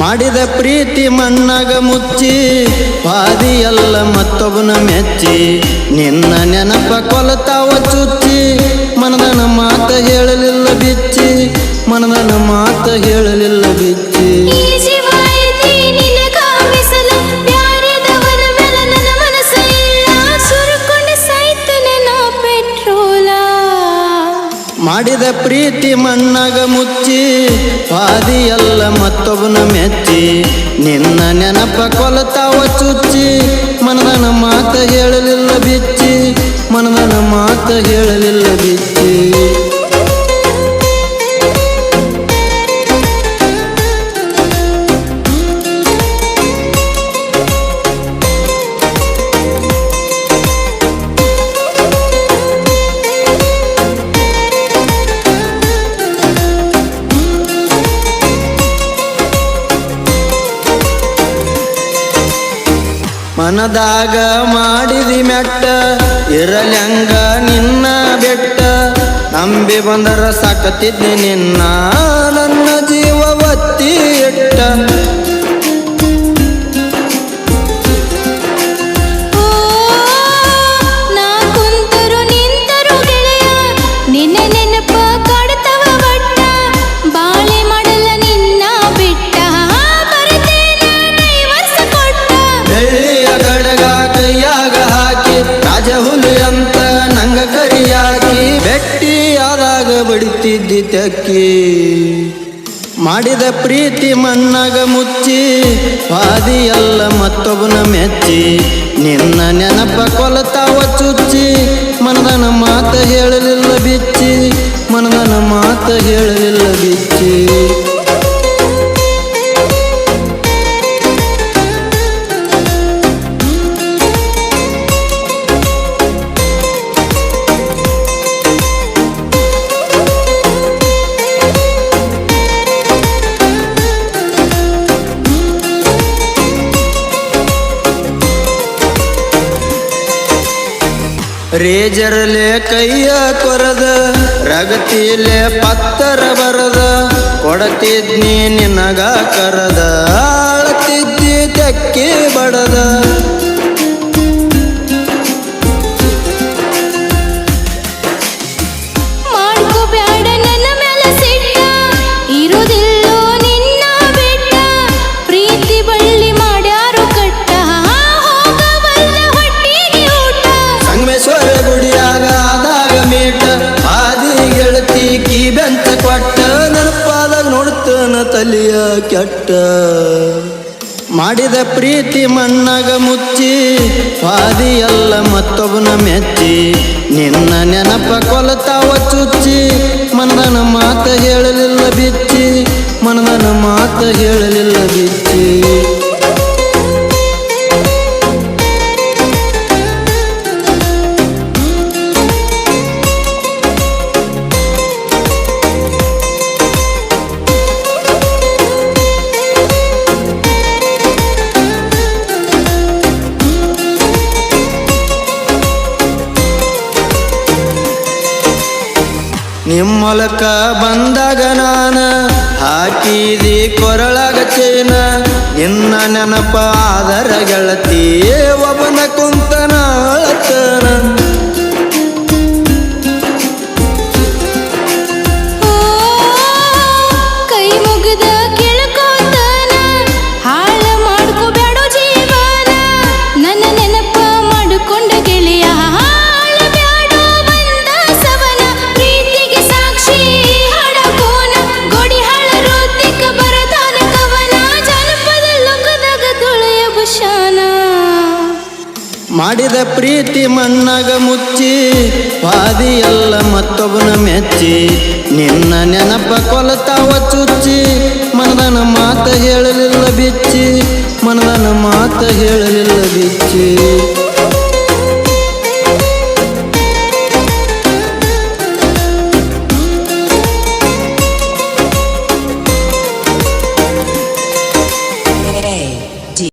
ಮಾಡಿದ ಪ್ರೀತಿ ಮಣ್ಣಾಗ ಮುಚ್ಚಿ ಪಾದಿಯಲ್ಲ ಮತ್ತೊಬ್ಬನ ಮೆಚ್ಚಿ ನಿನ್ನ ನೆನಪ ಕೊಲತಾವ ಚುಚ್ಚಿ ಮನದನ ಮಾತ ಹೇಳಲಿಲ್ಲ ಬಿಚ್ಚಿ ಮನದನ ಮಾತ ಹೇಳಲಿಲ್ಲ ಬಿಚ್ಚಿ ಮಾಡಿದ ಪ್ರೀತಿ ಮಣ್ಣಾಗ ಮುಚ್ಚಿ ಪಾದಿಯಲ್ಲ ಮತ್ತೊಬ್ಬನ ಮೆಚ್ಚಿ ನಿನ್ನ ನೆನಪ ಕೊಲತಾವ ಚುಚ್ಚಿ ಮನದನ ಮಾತ ಹೇಳಲಿಲ್ಲ ಬಿಚ್ಚಿ ಮನದನ ಮಾತ ಹೇಳಲಿಲ್ಲ ಬಿಚ್ಚಿ ಮನದಾಗ ಮಾಡಿದಿ ಮೆಟ್ಟ ಇರಲ್ಯಂಗ ನಿನ್ನ ಬೆಟ್ಟ ನಂಬಿ ಬಂದರ ಸಾಕತಿದ್ನಿ ನಿನ್ನ ನನ್ನ ಜೀವ ಒತ್ತಿ ಇಟ್ಟ ಬಡಿತಿದ್ದಿ ತಕ್ಕಿ ಮಾಡಿದ ಪ್ರೀತಿ ಮಣ್ಣಾಗ ಮುಚ್ಚಿ ಪಾದಿಯಲ್ಲ ಮತ್ತೊಬ್ಬನ ಮೆಚ್ಚಿ ನಿನ್ನ ನೆನಪ ಕೊಲತಾವ ಚುಚ್ಚಿ ಮನದನ ಮಾತ ಹೇಳಲಿಲ್ಲ ಬಿಚ್ಚಿ ಮನದನ ಮಾತ ಹೇಳಲಿಲ್ಲ ಬಿಚ್ಚಿ ರೇಜರ್ಲೆ ಕೈಯ ಕೊರದ ರಗತಿಲೆ ಪತ್ತರ ಬರದ ಕೊಡತಿದ್ನಿ ನಿನಗ ಕರದ ಆಳತಿದ್ದಿ ತೆಕ್ಕಿ ಬಡದ ತಲಿಯ ಕೆಟ್ಟ ಮಾಡಿದ ಪ್ರೀತಿ ಮಣ್ಣಾಗ ಮುಚ್ಚಿ ಪಾದಿಯಲ್ಲ ಮತ್ತೊಬ್ಬನ ಮೆಚ್ಚಿ ನಿನ್ನ ನೆನಪ ಕೊಲತಾವ ಚುಚ್ಚಿ ಮನದನ ಮಾತ ಹೇಳಲಿಲ್ಲ ಬಿಚ್ಚಿ ಮನದನ ಮಾತ ಹೇಳಲಿಲ್ಲ ಬಿಚ್ಚಿ ನಿಮ್ಮೊಲಕ ಬಂದಾಗ ನಾನ ಹಾಕಿದಿ ಕೊರಳಗ ಚೇನ ನಿನ್ನ ನೆನಪ ಆದರ ಗೆಳತಿ ಒಬ್ಬನ ಕುಂತನ ಅಳತನ ಮಾಡಿದ ಪ್ರೀತಿ ಮಣ್ಣಾಗ ಮುಚ್ಚಿ ಪಾದಿಯಲ್ಲ ಮತ್ತೊಬ್ಬನ ಮೆಚ್ಚಿ ನಿನ್ನ ನೆನಪ ಕೊಲತಾವ ಚುಚ್ಚಿ ಮನದನ ಮಾತ ಹೇಳಲಿಲ್ಲ ಬಿಚ್ಚಿ ಮನದನ ಮಾತ ಹೇಳಲಿಲ್ಲ ಬಿಚ್ಚಿ